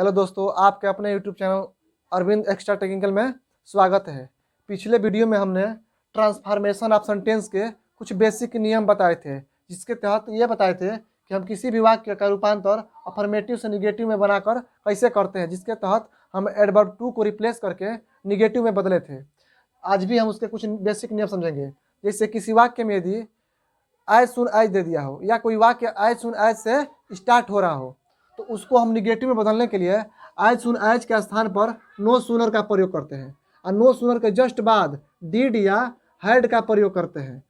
Hello दोस्तों, आपके अपने YouTube channel Arvind extra technical में स्वागत है। पिछले वीडियो में हमने ट्रांसफॉर्मेशन ऑफ सेंटेंस के कुछ बेसिक नियम बताए थे, जिसके तहत ये बताए थे कि हम किसी भी वाक्य का रूपांतर अफर्मेटिव से निगेटिव में बनाकर कैसे करते हैं, जिसके तहत हम एडवर्ब टू को रिप्लेस करके निगेटिव में बदले थे। आज भी हम उसके कुछ बेसिक नियम समझेंगे। जैसे किसी वाक्य में यदि एज सुन एज दे दिया हो या कोई वाक्य एज सुन एज से स्टार्ट हो रहा हो, तो उसको हम निगेटिव में बदलने के लिए एज सुन एज के स्थान पर नो सूनर का प्रयोग करते हैं और नो सूनर के जस्ट बाद डिड या हैड का प्रयोग करते हैं।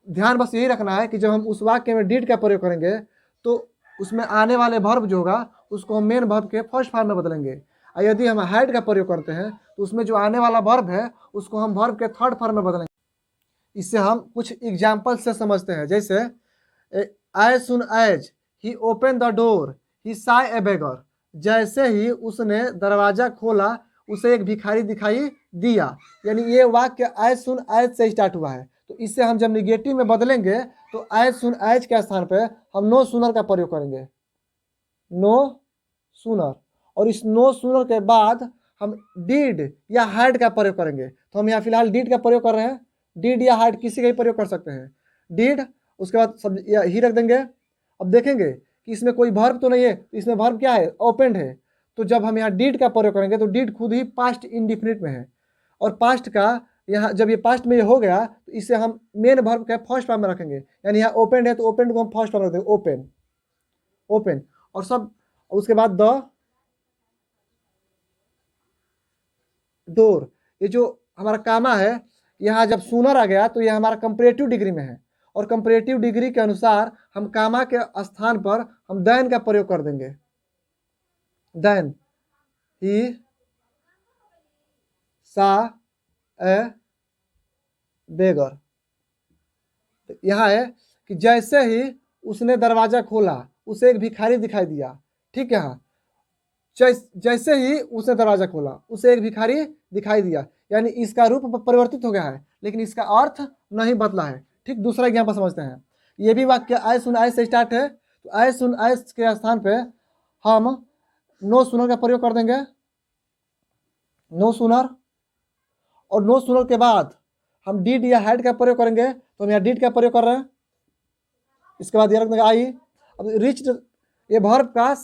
ध्यान बस यही रखना है कि जब हम उस वाक्य में डिड का प्रयोग करेंगे तो उसमें आने वाले वर्ब जो होगा उसको हम मेन वर्ब के फर्स्ट फॉर्म में बदलेंगे, और यदि हम हैड का प्रयोग करते हैं तो उसमें जो आने वाला वर्ब है उसको हम वर्ब के थर्ड फॉर्म में बदलेंगे। इससे हम कुछ एग्जाम्पल से समझते हैं। जैसे as soon as he open the door he saw a beggar, जैसे ही उसने दरवाजा खोला उसे एक भिखारी दिखाई दिया। यानी ये वाक्य एज सुन एज से स्टार्ट हुआ है, तो इससे हम जब निगेटिव में बदलेंगे तो एज सुन एज के स्थान पे हम नो सूनर का प्रयोग करेंगे, नो सूनर। और इस नो सूनर के बाद हम डिड या हैड का प्रयोग करेंगे। तो हम यहाँ फिलहाल डिड का प्रयोग कर रहे हैं। डिड या हैड किसी का भी प्रयोग कर सकते हैं। डिड, उसके बाद सब ही रख देंगे। अब देखेंगे कि इसमें कोई वर्ब तो नहीं है, तो इसमें वर्ब क्या है? ओपेंड है। तो जब हम यहाँ डिड का प्रयोग करेंगे तो डिड खुद ही पास्ट इंडिफिनिट में है, और पास्ट का यहाँ जब ये पास्ट में ये हो गया तो इसे हम मेन वर्ब के फर्स्ट फॉर्म में रखेंगे। यानी यहाँ ओपेंड है तो ओपेंड को हम फर्स्ट फॉर्म में रख देंगे, ओपन ओपन। और सब उसके बाद द डोर, ये जो हमारा कामा है यहाँ जब सूनर आ गया तो यह हमारा कंपैरेटिव डिग्री में है, और कंपैरेटिव डिग्री के अनुसार हम कामा के स्थान पर हम देन का प्रयोग कर देंगे। देन ही सा ए बेगर, यहाँ है कि जैसे ही उसने दरवाजा खोला उसे एक भिखारी दिखाई दिया। ठीक है, हाँ, जैसे ही उसने दरवाजा खोला उसे एक भिखारी दिखाई दिया, यानी इसका रूप परिवर्तित हो गया है लेकिन इसका अर्थ नहीं बदला है। ठीक, दूसरा एग्जाम्पल समझते हैं। ये भी वाक्य आय सुन आय से स्टार्ट है, तो आय सुन आय के स्थान पे हम नो सुनर का प्रयोग कर देंगे, नो सुनर। और नो सुनर के बाद हम डिड या हैड का प्रयोग करेंगे, तो हम यहाँ डिड का प्रयोग कर रहे हैं। इसके बाद ये रख देंगे आई। अब रिच्ड ये वर्ब का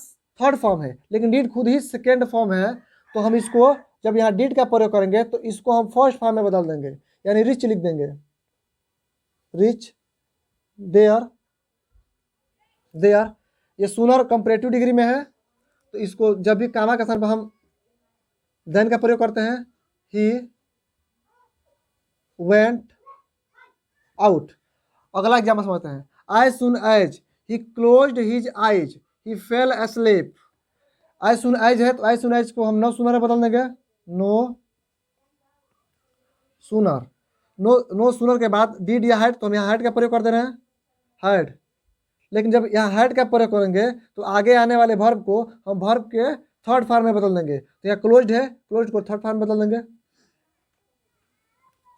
थर्ड फॉर्म है लेकिन डिड खुद ही सेकेंड फॉर्म है, तो हम इसको जब यहाँ डिड का प्रयोग करेंगे तो इसको हम फर्स्ट फॉर्म में बदल देंगे, यानी रिच लिख देंगे, रिच देयर देयर। ये सुनर कंपैरेटिव डिग्री में है, तो इसको जब भी कामा के स्थान पर हम देन का प्रयोग करते हैं, ही वेंट आउट। अगला एग्जाम्पल समझते हैं। As soon as he closed his eyes, he fell asleep. As soon as है तो as soon as को हम नो सूनर में बदल देंगे, नो सूनर। नो सूनर के बाद डिड या हैड, तो हम यहाँ हैड का प्रयोग कर दे रहे हैं, हैड। लेकिन जब यहाँ हैड का प्रयोग करेंगे तो आगे आने वाले वर्ब को हम वर्ब के थर्ड फॉर्म में बदल देंगे। तो यहाँ क्लोज्ड है, क्लोज्ड को थर्ड फॉर्म में बदल देंगे,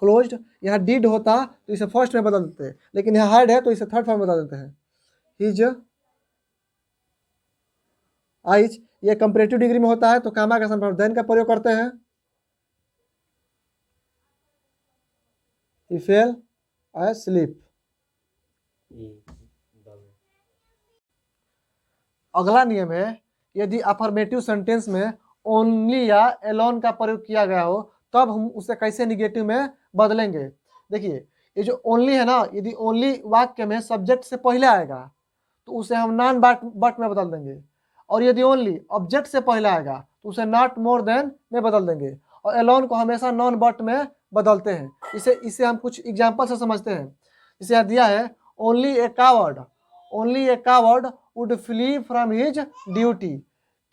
क्लोज्ड। यहाँ डिड होता तो इसे फर्स्ट में बदल देते हैं, लेकिन यहाँ हैड है तो इसे थर्ड फॉर्म में बदल देते हैं, हिज आइज। ये कंपैरेटिव डिग्री में होता है तो कामा का स्थान पर देन का प्रयोग करते हैं, he fell asleep। अगला नियम है, यदि अफर्मेटिव सेंटेंस में ओनली या एलोन का प्रयोग किया गया हो तब हम उसे कैसे निगेटिव में बदलेंगे। देखिए, ये जो ओनली है ना, यदि ओनली वाक्य में सब्जेक्ट से पहले आएगा तो उसे हम नॉन बट में बदल देंगे, और यदि ओनली ऑब्जेक्ट से पहले आएगा तो उसे नॉट मोर देन में बदल देंगे, और एलोन को हमेशा नॉन बट में बदलते हैं। इसे हम कुछ एग्जाम्पल से समझते हैं। इसे यहाँ दिया है, only a coward would flee from his duty.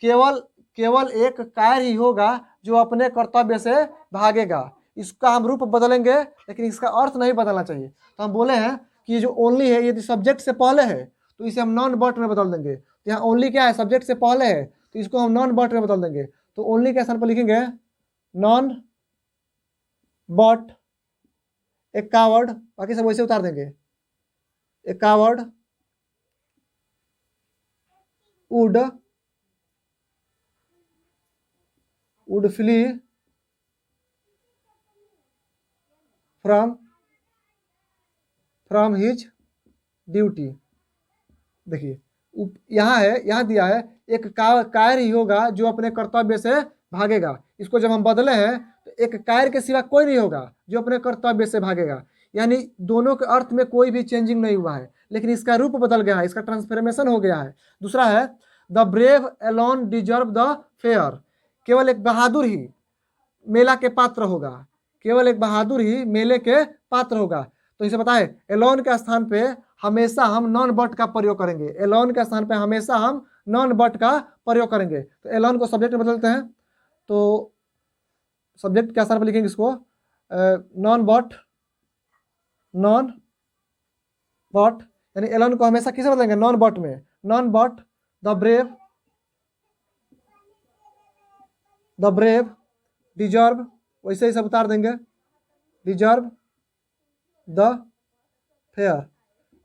केवल एक कायर ही होगा जो अपने कर्तव्य से भागेगा। इसका हम रूप बदलेंगे लेकिन इसका अर्थ नहीं बदलना चाहिए। तो हम बोले हैं कि जो ओनली है यदि सब्जेक्ट से पहले है तो इसे हम नॉन बट में बदल देंगे। तो यहाँ ओनली क्या है? सब्जेक्ट से पहले है, तो इसको हम नॉन बट में बदल देंगे। तो ओनली के स्थान पर लिखेंगे नॉन बट ए कावर्ड, बाकी सब वैसे उतार देंगे, a coward would would flee from his duty. देखिए यहाँ है, यहाँ दिया है एक कायर ही होगा जो अपने कर्तव्य से भागेगा। इसको जब हम बदले हैं तो एक कायर के सिवा कोई नहीं होगा जो अपने कर्तव्य से भागेगा। यानी दोनों के अर्थ में कोई भी चेंजिंग नहीं हुआ है, लेकिन इसका रूप बदल गया है, इसका ट्रांसफॉर्मेशन हो गया है। दूसरा है the brave alone deserve the fair. केवल एक बहादुर ही मेला के पात्र होगा, केवल एक बहादुर ही मेले के पात्र होगा। तो इसे पता है एलोन के स्थान पे हमेशा हम नॉन बट का प्रयोग करेंगे, एलोन के स्थान पे हमेशा हम नॉन बट का प्रयोग करेंगे। तो एलोन को सब्जेक्ट में बदलते हैं, तो सब्जेक्ट के स्थान पर लिखेंगे इसको नॉन बट, नॉन बट, यानी एलोन को हमेशा किसे बदलेंगे, नॉन बट में। Non but the brave deserve, वैसे ही सब उतार देंगे, डिजर्व द फेयर।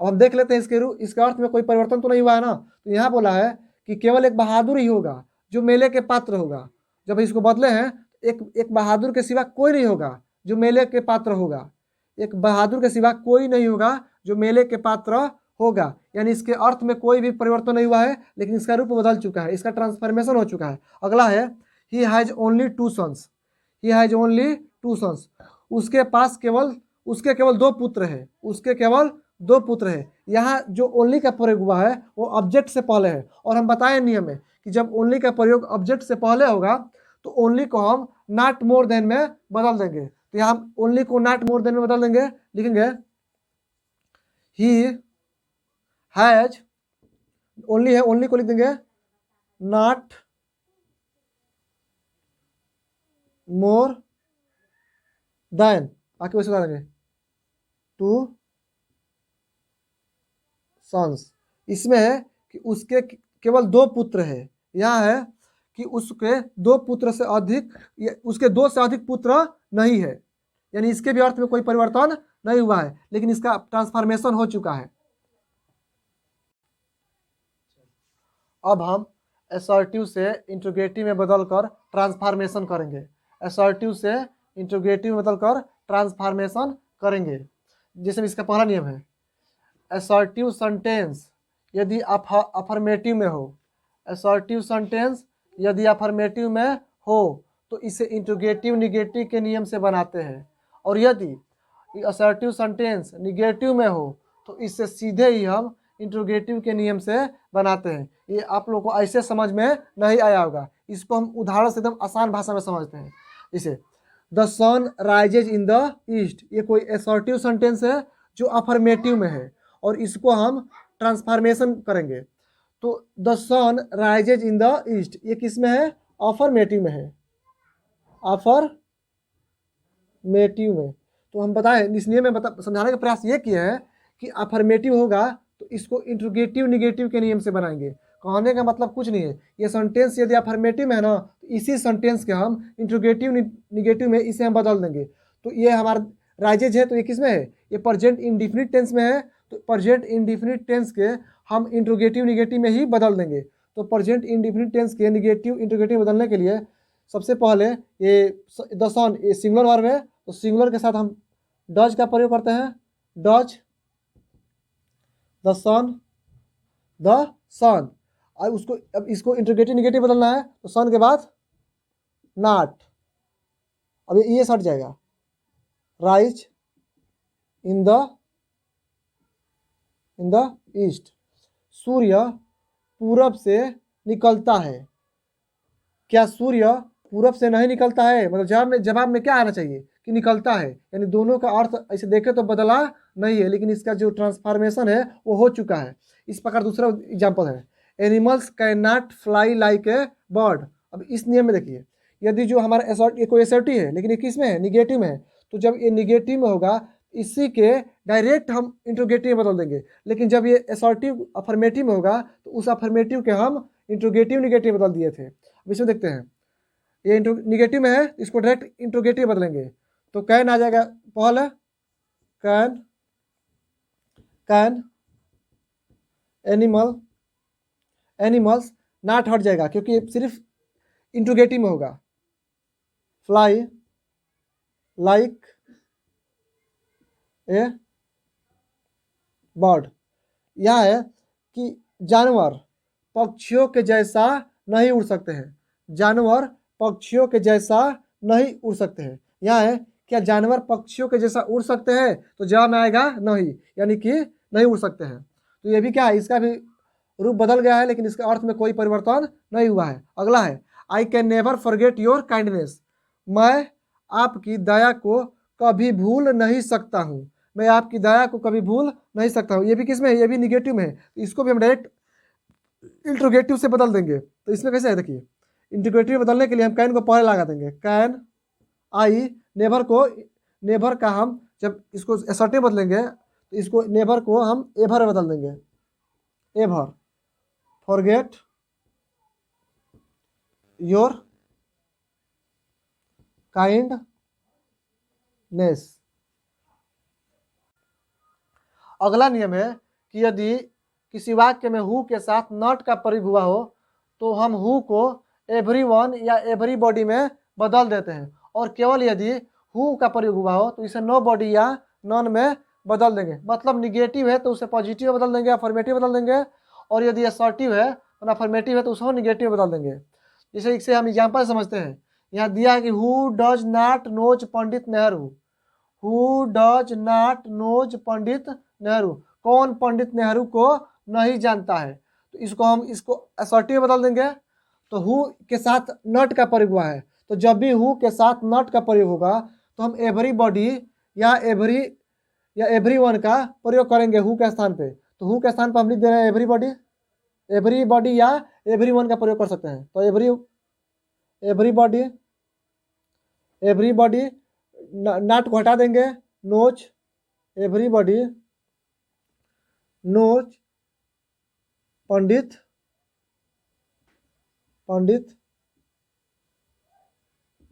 अब हम देख लेते हैं इसके अर्थ में कोई परिवर्तन तो नहीं हुआ है ना। तो यहाँ बोला है कि केवल एक बहादुर ही होगा जो मेले के पात्र होगा। जब इसको बदले हैं एक बहादुर के सिवा कोई नहीं होगा जो मेले के पात्र होगा, एक बहादुर के सिवा कोई नहीं होगा जो मेले के पात्र होगा। यानी इसके अर्थ में कोई भी परिवर्तन नहीं हुआ है, लेकिन इसका रूप बदल चुका है, इसका ट्रांसफॉर्मेशन हो चुका है। अगला है he has only two sons. He has only two sons, उसके केवल दो पुत्र है, उसके केवल दो पुत्र है। यहाँ जो ओनली का प्रयोग हुआ है वो ऑब्जेक्ट से पहले है, और हम बताए नियम में कि जब ओनली का प्रयोग ऑब्जेक्ट से पहले होगा तो ओनली को हम नॉट मोर देन में बदल देंगे। तो यहाँ हम ओनली को नॉट मोर देन में बदल देंगे, लिखेंगे ही हैज, ओनली है, ओनली को लिख देंगे नॉट मोर देन, बाकी वैसे डालेंगे टू सन्स। इसमें है कि उसके केवल दो पुत्र है, यहाँ है कि उसके दो पुत्र से अधिक, उसके दो से अधिक पुत्र नहीं है। यानी इसके भी अर्थ में कोई परिवर्तन नहीं हुआ है, लेकिन इसका ट्रांसफॉर्मेशन हो चुका है। अब हम असर्टिव से इंट्रोगेटिव में बदलकर ट्रांसफॉर्मेशन करेंगे, असर्टिव से इंट्रोगेटिव में बदलकर ट्रांसफॉर्मेशन करेंगे। जैसे इसका पहला नियम है असर्टिव सेंटेंस यदि अफर्मेटिव में हो, असर्टिव सेंटेंस यदि अफर्मेटिव में हो तो इसे इंट्रोगेटिव निगेटिव के नियम से बनाते हैं, और यदि असर्टिव सेंटेंस निगेटिव में हो तो इससे सीधे ही हम इंट्रोगेटिव के नियम से बनाते हैं। ये आप लोगों को ऐसे समझ में नहीं आया होगा, इसको हम उदाहरण से एकदम आसान भाषा में समझते हैं। इसे the sun rises in the east, ये कोई असर्टिव सेंटेंस है जो अफर्मेटिव में है, और इसको हम ट्रांसफॉर्मेशन करेंगे। तो the sun rises in the east ये किस में है, अफर्मेटिव में है, अफर्मेटिव में। तो हम बताएं इस नियम में समझाने का प्रयास ये किया है कि अफर्मेटिव होगा तो इसको इंट्रोगेटिव निगेटिव के नियम से बनाएंगे। कहने का मतलब कुछ नहीं है, ये सेंटेंस यदि अफर्मेटिव में है ना तो इसी सेंटेंस के हम इंट्रोगेटिव निगेटिव में इसे हम बदल देंगे। तो ये हमारा राइजेज है, तो ये किस में है, ये प्रेजेंट इंडिफिनिट टेंस में है, तो प्रेजेंट इंडिफिनिट टेंस के हम इंट्रोगेटिव निगेटिव में ही बदल देंगे। तो प्रेजेंट इंडिफिनिट टेंस के निगेटिव इंट्रोगेटिव बदलने के लिए सबसे पहले ये द सन, ये सिंगुलर वर्ब है, तो सिंगुलर के साथ हम डज का प्रयोग करते हैं, डज द सन। और उसको अब इसको इंट्रोगेटिव निगेटिव बदलना है, तो सन के बाद नॉट, अब ये सट जाएगा, राइज इन द ईस्ट, सूर्य पूरब से निकलता है। क्या सूर्य पूरब से नहीं निकलता है, मतलब जवाब में क्या आना चाहिए कि निकलता है। यानी दोनों का अर्थ ऐसे देखे तो बदला नहीं है, लेकिन इसका जो ट्रांसफॉर्मेशन है वो हो चुका है। इस प्रकार दूसरा एग्जाम्पल है animals can not fly like a bird. अब इस नियम में देखिए, यदि जो हमारा ये कोई असर्टिव है लेकिन ये किस में है, निगेटिव में है, तो जब ये निगेटिव में होगा इसी के डायरेक्ट हम इंट्रोगेटिव में बदल देंगे। लेकिन जब ये असर्टिव अफर्मेटिव में होगा तो उस अफर्मेटिव के हम इंट्रोगेटिव निगेटिव बदल दिए थे। अब इसमें देखते हैं, ये निगेटिव में है, इसको डायरेक्ट इंट्रोगेटिव बदलेंगे, तो कैन आ जाएगा पहले, कैन एनिमल्स नॉट हट जाएगा क्योंकि सिर्फ इंट्रोगेटिव में होगा, फ्लाई लाइक ए बर्ड। यह है कि जानवर पक्षियों के जैसा नहीं उड़ सकते हैं। जानवर पक्षियों के जैसा नहीं उड़ सकते हैं। यह है क्या जानवर पक्षियों के जैसा उड़ सकते हैं, तो जवाब में आएगा नहीं, यानी कि नहीं उड़ सकते हैं। तो ये भी क्या है, इसका भी रूप बदल गया है, लेकिन इसके अर्थ में कोई परिवर्तन नहीं हुआ है। अगला है I can never forget your kindness. मैं आपकी दया को कभी भूल नहीं सकता हूँ। मैं आपकी दया को कभी भूल नहीं सकता हूँ। ये भी किस में है, ये भी निगेटिव में है। तो इसको भी हम डायरेक्ट इंट्रोगेटिव से बदल देंगे। तो इसमें कैसे है, देखिए इंट्रोगेटिव बदलने के लिए हम कैन को पहले लगा देंगे। कैन आई नेवर को, नेवर का हम जब इसको असर्टिव बदलेंगे तो इसको नेवर को हम एवर बदल देंगे। Ever forget your kindness. अगला नियम है कि यदि किसी वाक्य में हु के साथ नॉट का प्रयोग हुआ हो तो हम हु को एवरीवन या एवरीबॉडी में बदल देते हैं, और केवल यदि हु का प्रयोग हुआ हो तो इसे नो बॉडी या नॉन में बदल देंगे। मतलब निगेटिव है तो उसे पॉजिटिव बदल देंगे, अफर्मेटिव बदल देंगे, और यदि असर्टिव है और अफर्मेटिव है तो उसको निगेटिव बदल देंगे। जैसे इससे हम एग्जाम्पल समझते हैं। यहाँ दिया है कि who does not knows Pandit Nehru. Who does not knows Pandit Nehru, कौन पंडित नेहरू को नहीं जानता है। तो इसको हम इसको असर्टिव बदल देंगे। तो हु के साथ नॉट का प्रयोग हुआ है, तो जब भी हु के साथ नॉट का प्रयोग होगा तो हम एवरीबॉडी या एवरीवन का प्रयोग करेंगे हु के स्थान पे। तो हु के स्थान पर हम लिख दे रहे हैं एवरीबॉडी। एवरीबॉडी या एवरीवन का प्रयोग कर सकते हैं। तो एवरीबॉडी नॉट को हटा देंगे, knows, everybody knows Pandit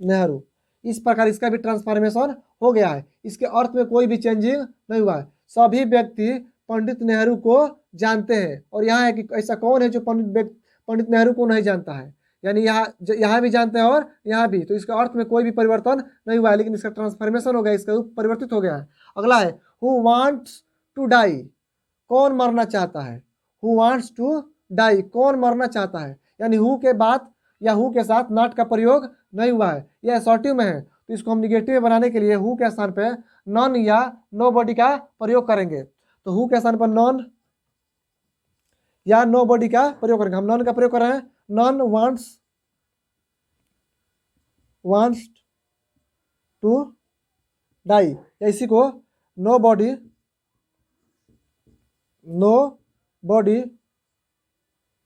Nehru. इस प्रकार इसका भी ट्रांसफॉर्मेशन हो गया है। इसके अर्थ में कोई भी चेंजिंग नहीं हुआ है। सभी व्यक्ति पंडित नेहरू को जानते हैं, और यहाँ है कि ऐसा कौन है जो पंडित नेहरू को नहीं जानता है, यानी यहाँ भी जानते हैं और यहाँ भी। तो इसका अर्थ में कोई भी परिवर्तन नहीं हुआ है, लेकिन इसका ट्रांसफॉर्मेशन हो गया, इसका रूप परिवर्तित हो गया है। अगला है हु वांट्स टू डाई, कौन मरना चाहता है। हु वांट्स टू डाई, कौन मरना चाहता है, यानी हु के बाद या हु के साथ नॉट का प्रयोग नहीं हुआ है, यह असर्टिव में है। तो इसको हम निगेटिव में बनाने के लिए हु के स्थान पे नॉन या नो बॉडी का प्रयोग करेंगे। तो हु के स्थान पर नॉन या नो बॉडी का प्रयोग करेंगे। हम नॉन का प्रयोग कर रहे हैं। नॉन वांट्स टू डाई, या इसी को nobody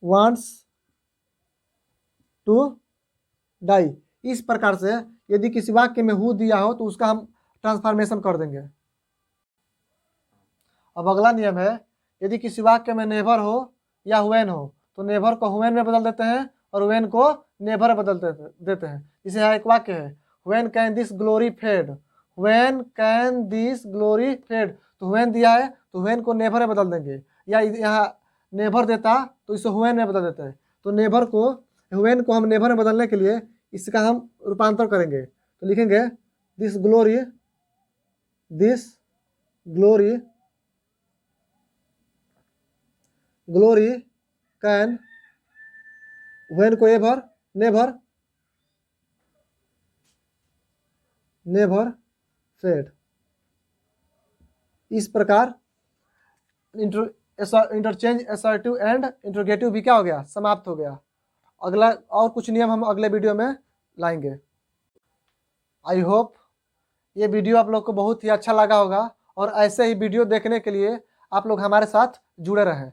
wants to die. इस प्रकार से यदि किसी वाक्य में हु दिया हो तो उसका हम ट्रांसफॉर्मेशन कर देंगे। अब अगला नियम है, यदि किसी वाक्य में नेवर हो या व्हेन हो तो नेवर को व्हेन में बदल देते हैं और व्हेन को नेवर बदल देते हैं। जैसे यहाँ एक वाक्य है when can this glory fade. When can this glory fade, तो व्हेन दिया है तो व्हेन को नेवर में बदल देंगे, या यहाँ नेवर देता तो इसे व्हेन में बदल देते हैं। तो नेवर को व्हेन को हम नेवर में बदलने के लिए इसका हम रूपांतर करेंगे। तो लिखेंगे दिस ग्लोरी कैन, व्हेन को एवर नेवर फेड। इस प्रकार इंटरचेंज असर्टिव एंड इंट्रोगेटिव भी क्या हो गया, समाप्त हो गया। अगला और कुछ नियम हम अगले वीडियो में लाएंगे। आई होप ये वीडियो आप लोग को बहुत ही अच्छा लगा होगा, और ऐसे ही वीडियो देखने के लिए आप लोग हमारे साथ जुड़े रहें।